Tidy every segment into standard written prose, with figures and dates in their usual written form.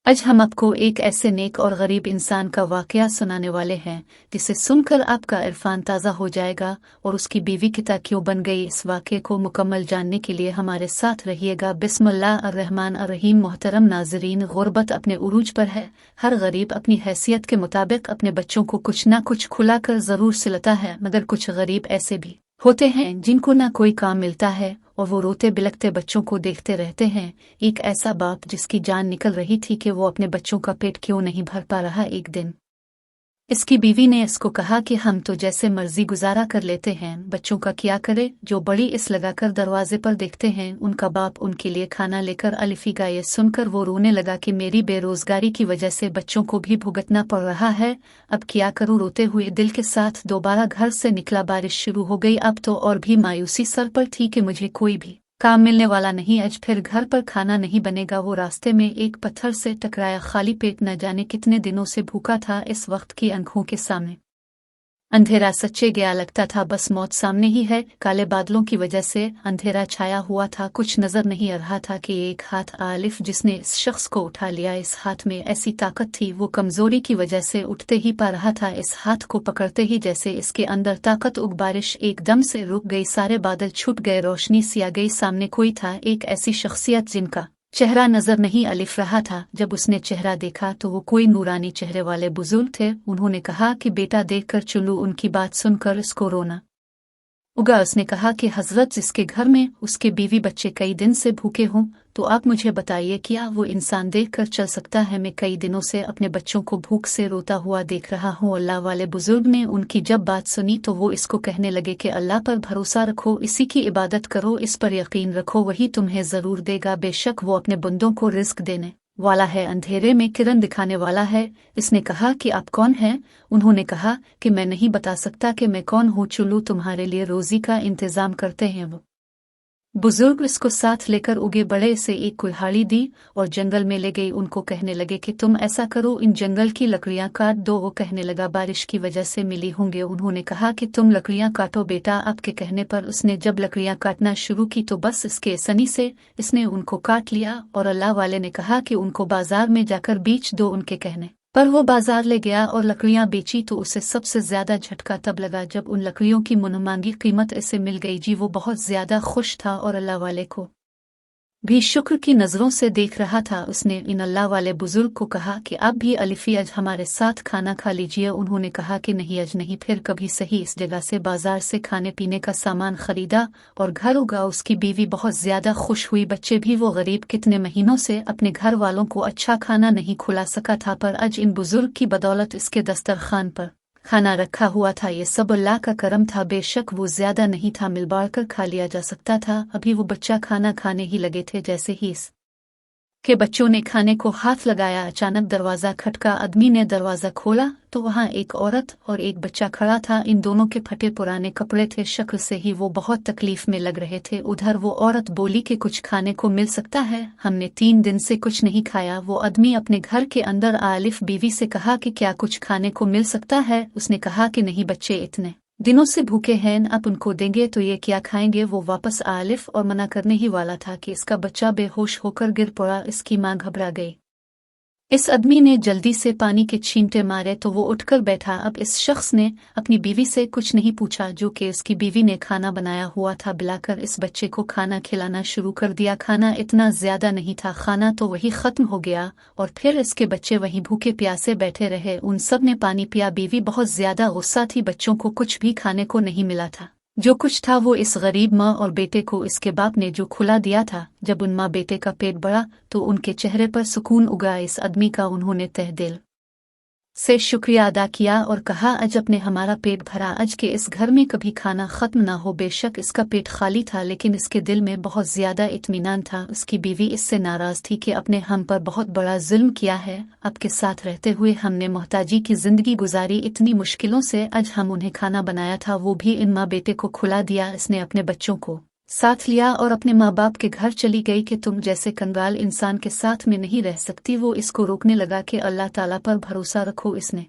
आज हम आपको एक ऐसे नेक और गरीब इंसान का वाकया सुनाने वाले हैं जिसे सुनकर आपका इरफान ताज़ा हो जाएगा और उसकी बीवी किता क्यों बन गई। इस वाकये को मुकम्मल जानने के लिए हमारे साथ रहिएगा। बिस्मिल्लाह अर्रहमान अर्रहीम। मोहतरम नाजरीन, गुर्बत अपने उरूज पर है। हर गरीब अपनी हैसियत के मुताबिक अपने बच्चों को कुछ ना कुछ खुला कर ज़रूर सिलता है, मगर कुछ गरीब ऐसे भी होते हैं जिनको ना कोई काम मिलता है और वो रोते बिलखते बच्चों को देखते रहते हैं। एक ऐसा बाप जिसकी जान निकल रही थी कि वो अपने बच्चों का पेट क्यों नहीं भर पा रहा। एक दिन इसकी बीवी ने इसको कहा कि हम तो जैसे मर्जी गुजारा कर लेते हैं, बच्चों का क्या करे। जो बड़ी इस लगाकर दरवाजे पर देखते हैं उनका बाप उनके लिए खाना लेकर अलिफिगा। ये सुनकर वो रोने लगा कि मेरी बेरोजगारी की वजह से बच्चों को भी भुगतना पड़ रहा है, अब क्या करूं। रोते हुए दिल के साथ दोबारा घर से निकला। बारिश शुरू हो गई। अब तो और भी मायूसी सर पर थी कि मुझे कोई भी काम मिलने वाला नहीं, आज फिर घर पर खाना नहीं बनेगा। वो रास्ते में एक पत्थर से टकराया। खाली पेट न जाने कितने दिनों से भूखा था। इस वक्त की आंखों के सामने अंधेरा सच्चे गया, लगता था बस मौत सामने ही है। काले बादलों की वजह से अंधेरा छाया हुआ था, कुछ नजर नहीं आ रहा था कि एक हाथ आलिफ जिसने इस शख्स को उठा लिया। इस हाथ में ऐसी ताकत थी, वो कमजोरी की वजह से उठते ही पा रहा था। इस हाथ को पकड़ते ही जैसे इसके अंदर ताकत उग। बारिश एकदम से रुक गई, सारे बादल छूट गए, रोशनी सी आ गई। सामने कोई था, एक ऐसी शख्सियत जिनका चेहरा नजर नहीं अलिफ रहा था। जब उसने चेहरा देखा तो वो कोई नूरानी चेहरे वाले बुजुर्ग थे। उन्होंने कहा कि बेटा देखकर चलूं। उनकी बात सुनकर इसको रोना उगा। उसने कहा कि हजरत, जिसके घर में उसके बीवी बच्चे कई दिन से भूखे हों, तो आप मुझे बताइए क्या वो इंसान देख कर चल सकता है। मैं कई दिनों से अपने बच्चों को भूख से रोता हुआ देख रहा हूँ। अल्लाह वाले बुजुर्ग ने उनकी जब बात सुनी तो वो इसको कहने लगे कि अल्लाह पर भरोसा रखो, इसी की इबादत करो, इस पर यकीन रखो, वही तुम्हें जरूर देगा। बेशक वो अपने बंदों को रिस्क देने वाला है, अंधेरे में किरण दिखाने वाला है। इसने कहा कि आप कौन हैं? उन्होंने कहा कि मैं नहीं बता सकता कि मैं कौन हूँ, चलूं तुम्हारे लिए रोजी का इंतजाम करते हैं। वो बुजुर्ग इसको साथ लेकर उगे बड़े से एक कुल्हाड़ी दी और जंगल में ले गई। उनको कहने लगे कि तुम ऐसा करो, इन जंगल की लकड़ियां काट दो। वो कहने लगा बारिश की वजह से मिली होंगे। उन्होंने कहा कि तुम लकड़ियां काटो बेटा। आपके कहने पर उसने जब लकड़ियां काटना शुरू की तो बस इसके सनी से इसने उनको काट लिया। और अल्लाह वाले ने कहा कि उनको बाजार में जाकर बेच दो। उनके कहने पर वो बाजार ले गया और लकड़ियां बेची तो उसे सबसे ज्यादा झटका तब लगा जब उन लकड़ियों की मनमांगी कीमत इसे मिल गई। जी, वो बहुत ज्यादा खुश था और अल्लाह वाले को भी शुक्र की नजरों से देख रहा था। उसने इन अल्लाह वाले बुजुर्ग को कहा कि आप भी अलिफी आज हमारे साथ खाना खा लीजिए। उन्होंने कहा कि नहीं आज नहीं। फिर कभी सही इस जगह से बाजार से खाने पीने का सामान खरीदा और घर उगा। उसकी बीवी बहुत ज्यादा खुश हुई, बच्चे भी। वो गरीब कितने महीनों से अपने घर वालों को अच्छा खाना नहीं खुला सका था, पर आज इन बुजुर्ग की बदौलत इसके दस्तरखान पर खाना रखा हुआ था। ये सब अल्लाह का करम था। बेशक वो ज्यादा नहीं था, मिल बांट कर खा लिया जा सकता था। अभी वो बच्चा खाना खाने ही लगे थे, जैसे ही इस के बच्चों ने खाने को हाथ लगाया, अचानक दरवाजा खटका। आदमी ने दरवाजा खोला तो वहां एक औरत और एक बच्चा खड़ा था। इन दोनों के फटे पुराने कपड़े थे, शक्ल से ही वो बहुत तकलीफ में लग रहे थे। उधर वो औरत बोली कि कुछ खाने को मिल सकता है, हमने 3 दिन से कुछ नहीं खाया। वो आदमी अपने घर के अंदर आलिफ बीवी से कहा कि क्या कुछ खाने को मिल सकता है। उसने कहा कि नहीं, बच्चे इतने दिनों से भूखे हैं, आप उनको देंगे तो ये क्या खाएंगे। वो वापस आलिफ और मना करने ही वाला था कि इसका बच्चा बेहोश होकर गिर पड़ा। इसकी मां घबरा गई। इस आदमी ने जल्दी से पानी के छींटे मारे तो वो उठकर बैठा। अब इस शख्स ने अपनी बीवी से कुछ नहीं पूछा, जो कि इसकी बीवी ने खाना बनाया हुआ था, बुलाकर इस बच्चे को खाना खिलाना शुरू कर दिया। खाना इतना ज्यादा नहीं था, खाना तो वही खत्म हो गया और फिर इसके बच्चे वहीं भूखे प्यासे बैठे रहे। उन सब ने पानी पिया। बीवी बहुत ज्यादा गुस्सा थी, बच्चों को कुछ भी खाने को नहीं मिला था। जो कुछ था वो इस गरीब माँ और बेटे को इसके बाप ने जो खुला दिया था। जब उन माँ बेटे का पेट बढ़ा तो उनके चेहरे पर सुकून उगा। इस आदमी का उन्होंने तहे दिल से शुक्रिया अदा किया और कहा आज अपने हमारा पेट भरा, आज के इस घर में कभी खाना खत्म ना हो। बेशक इसका पेट खाली था लेकिन इसके दिल में बहुत ज्यादा इत्मीनान था। उसकी बीवी इससे नाराज थी कि अपने हम पर बहुत बड़ा जुल्म किया है, आपके साथ रहते हुए हमने मोहताजी की जिंदगी गुजारी, इतनी मुश्किलों से आज हम उन्हें खाना बनाया था वो भी इन माँ बेटे को खुला दिया। इसने अपने बच्चों को साथ लिया और अपने माँ बाप के घर चली गई कि तुम जैसे कंगाल इंसान के साथ में नहीं रह सकती। वो इसको रोकने लगा कि अल्लाह ताला पर भरोसा रखो। इसने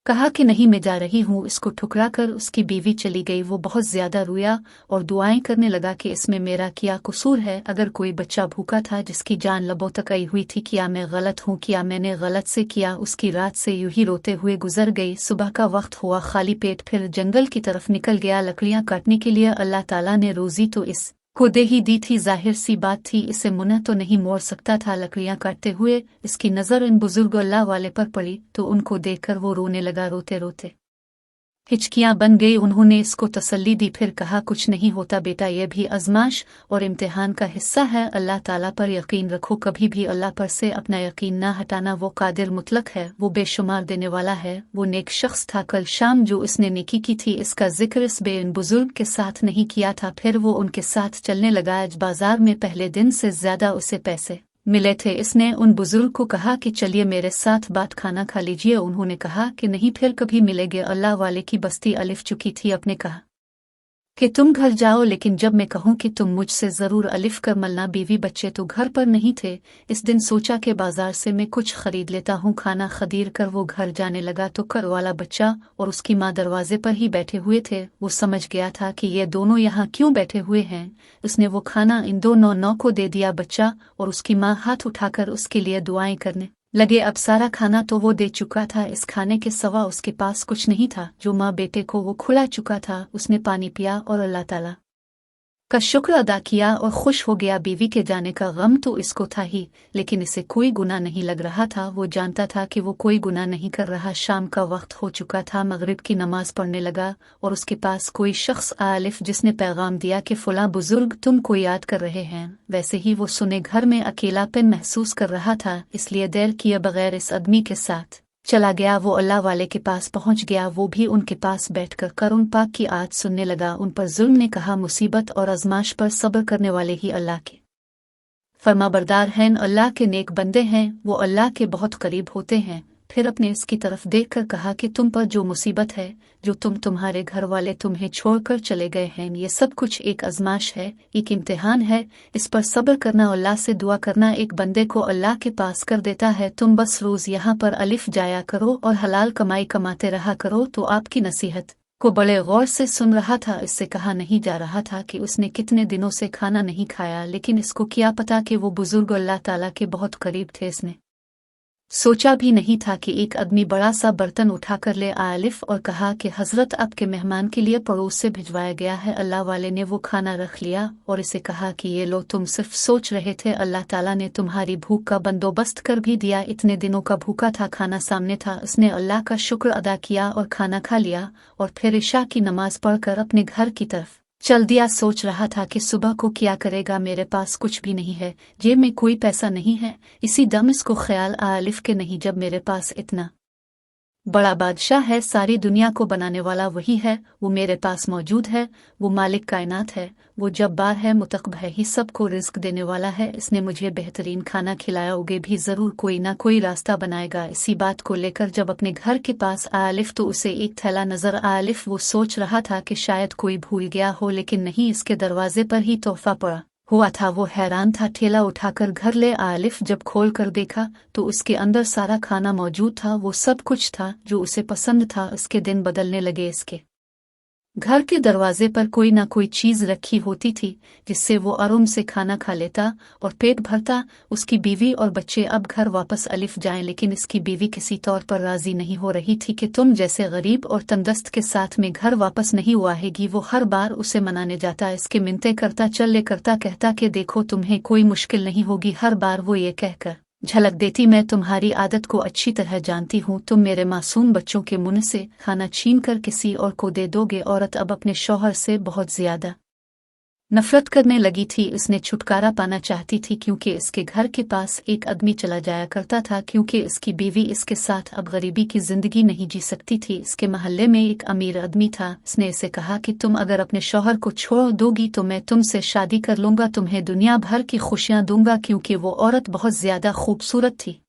कहा कि नहीं मैं जा रही हूँ। इसको ठुकरा कर उसकी बीवी चली गई। वो बहुत ज्यादा रोया और दुआएं करने लगा कि इसमें मेरा क्या कसूर है। अगर कोई बच्चा भूखा था जिसकी जान लबों तक आई हुई थी, क्या मैं गलत हूँ, क्या मैंने गलत से किया। उसकी रात से यूं ही रोते हुए गुजर गई। सुबह का वक्त हुआ, खाली पेट फिर जंगल की तरफ निकल गया लकड़ियां काटने के लिए। अल्लाह ताला ने रोजी तो इस को दे ही दी थी, जाहिर सी बात थी इसे मुन्ना तो नहीं मोड़ सकता था। लकड़ियां काटते हुए इसकी नज़र इन बुजुर्ग अल्लाह वाले पर पड़ी तो उनको देखकर वो रोने लगा। रोते रोते हिचकियां बन गई। उन्होंने इसको तसल्ली दी, फिर कहा कुछ नहीं होता बेटा, यह भी आजमाइश और इम्तिहान का हिस्सा है। अल्लाह ताला पर यकीन रखो, कभी भी अल्लाह पर से अपना यकीन ना हटाना। वो कादिर मुतलक है, वो बेशुमार देने वाला है। वो नेक शख्स था। कल शाम जो इसने नेकी की थी इसका जिक्र इस बेइन बुजुर्ग के साथ नहीं किया था। फिर वो उनके साथ चलने लगा। आज बाजार में पहले दिन से ज्यादा उसे पैसे मिले थे। इसने उन बुजुर्ग को कहा कि चलिए मेरे साथ बात खाना खा लीजिए। उन्होंने कहा कि नहीं, फिर कभी मिलेंगे। अल्लाह वाले की बस्ती अलिफ चुकी थी। अपने कहा कि तुम घर जाओ, लेकिन जब मैं कहूँ कि तुम मुझसे जरूर अलिफ कर मलना। बीवी बच्चे तो घर पर नहीं थे। इस दिन सोचा कि बाजार से मैं कुछ खरीद लेता हूँ। खाना खरीद कर वो घर जाने लगा तो कर वाला बच्चा और उसकी माँ दरवाजे पर ही बैठे हुए थे। वो समझ गया था कि ये दोनों यहाँ क्यों बैठे हुए हैं। उसने वो खाना इन दोनों नौ को दे दिया। बच्चा और उसकी माँ हाथ उठाकर उसके लिए दुआएं करने लगे। अब सारा खाना तो वो दे चुका था, इस खाने के सिवा उसके पास कुछ नहीं था जो माँ बेटे को वो खिला चुका था। उसने पानी पिया और अल्लाह ताला का शुक्र अदा किया और खुश हो गया। बीवी के जाने का गम तो इसको था ही, लेकिन इसे कोई गुनाह नहीं लग रहा था। वो जानता था कि वो कोई गुनाह नहीं कर रहा। शाम का वक्त हो चुका था। मगरिब की नमाज पढ़ने लगा और उसके पास कोई शख्स आलिफ जिसने पैगाम दिया कि फलां बुजुर्ग तुमको याद कर रहे हैं। वैसे ही वो सुने घर में अकेलापन महसूस कर रहा था, इसलिए देर किए बगैर इस आदमी के साथ चला गया। वो अल्लाह वाले के पास पहुंच गया। वो भी उनके पास बैठकर करुण पाक की आयत सुनने लगा। उन पर जुल्म ने कहा, मुसीबत और आजमाइश पर सब्र करने वाले ही अल्लाह के फरमाबरदार हैं। अल्लाह के नेक बंदे हैं, वो अल्लाह के बहुत करीब होते हैं। फिर अपने इसकी तरफ देखकर कहा कि तुम पर जो मुसीबत है, जो तुम्हारे घर वाले तुम्हें छोड़कर चले गए हैं, ये सब कुछ एक आजमाइश है, एक इम्तिहान है। इस पर सब्र करना, अल्लाह से दुआ करना एक बंदे को अल्लाह के पास कर देता है। तुम बस रोज यहाँ पर अलिफ जाया करो और हलाल कमाई कमाते रहा करो। तो आपकी नसीहत को बड़े गौर से सुन रहा था। इससे कहा नहीं जा रहा था कि उसने कितने दिनों से खाना नहीं खाया, लेकिन इसको क्या पता कि वो बुजुर्ग अल्लाह ताला के बहुत करीब थे। इसने सोचा भी नहीं था कि एक आदमी बड़ा सा बर्तन उठाकर ले आलिफ और कहा कि हजरत आपके मेहमान के लिए पड़ोस से भिजवाया गया है। अल्लाह वाले ने वो खाना रख लिया और इसे कहा कि ये लो, तुम सिर्फ सोच रहे थे, अल्लाह ताला ने तुम्हारी भूख का बंदोबस्त कर भी दिया। इतने दिनों का भूखा था, खाना सामने था। उसने अल्लाह का शुक्र अदा किया और खाना खा लिया और फिर इशा की नमाज पढ़कर अपने घर की तरफ चल दिया। सोच रहा था कि सुबह को क्या करेगा, मेरे पास कुछ भी नहीं है, जेब में कोई पैसा नहीं है। इसी दम इसको ख्याल आलिफ के नहीं, जब मेरे पास इतना बड़ा बादशाह है, सारी दुनिया को बनाने वाला वही है, वो मेरे पास मौजूद है, वो मालिक कायनात है, वो जब्बार है, मुतकब है, ही सबको रिस्क देने वाला है। इसने मुझे बेहतरीन खाना खिलाया, उगे भी जरूर कोई ना कोई रास्ता बनाएगा। इसी बात को लेकर जब अपने घर के पास आलिफ तो उसे एक थैला नजर आलिफ। वो सोच रहा था कि शायद कोई भूल गया हो, लेकिन नहीं, इसके दरवाजे पर ही तोहफा पड़ा हुआ था। वो हैरान था। ठेला उठाकर घर ले आलिफ जब खोल कर देखा तो उसके अंदर सारा खाना मौजूद था। वो सब कुछ था जो उसे पसंद था। इसके दिन बदलने लगे। इसके घर के दरवाजे पर कोई ना कोई चीज रखी होती थी जिससे वो आराम से खाना खा लेता और पेट भरता। उसकी बीवी और बच्चे अब घर वापस अलिफ जाएं, लेकिन इसकी बीवी किसी तौर पर राजी नहीं हो रही थी कि तुम जैसे गरीब और तंदस्त के साथ में घर वापस नहीं आएगी। वो हर बार उसे मनाने जाता, इसके मिन्नतें करता, चल ले करता, कहता कि देखो तुम्हें कोई मुश्किल नहीं होगी। हर बार वो ये कहकर झलक देती, मैं तुम्हारी आदत को अच्छी तरह जानती हूँ, तुम मेरे मासूम बच्चों के मुंह से खाना छीन कर किसी और को दे दोगे। औरत अब अपने शौहर से बहुत ज्यादा नफरत करने लगी थी। उसने छुटकारा पाना चाहती थी क्योंकि इसके घर के पास एक आदमी चला जाया करता था, क्योंकि इसकी बीवी इसके साथ अब गरीबी की जिंदगी नहीं जी सकती थी। इसके महल्ले में एक अमीर आदमी था। उसने इसे कहा कि तुम अगर अपने शौहर को छोड़ दोगी तो मैं तुमसे शादी कर लूंगा, तुम्हें दुनिया भर की खुशियां दूंगा, क्योंकि वो औरत बहुत ज्यादा खूबसूरत थी।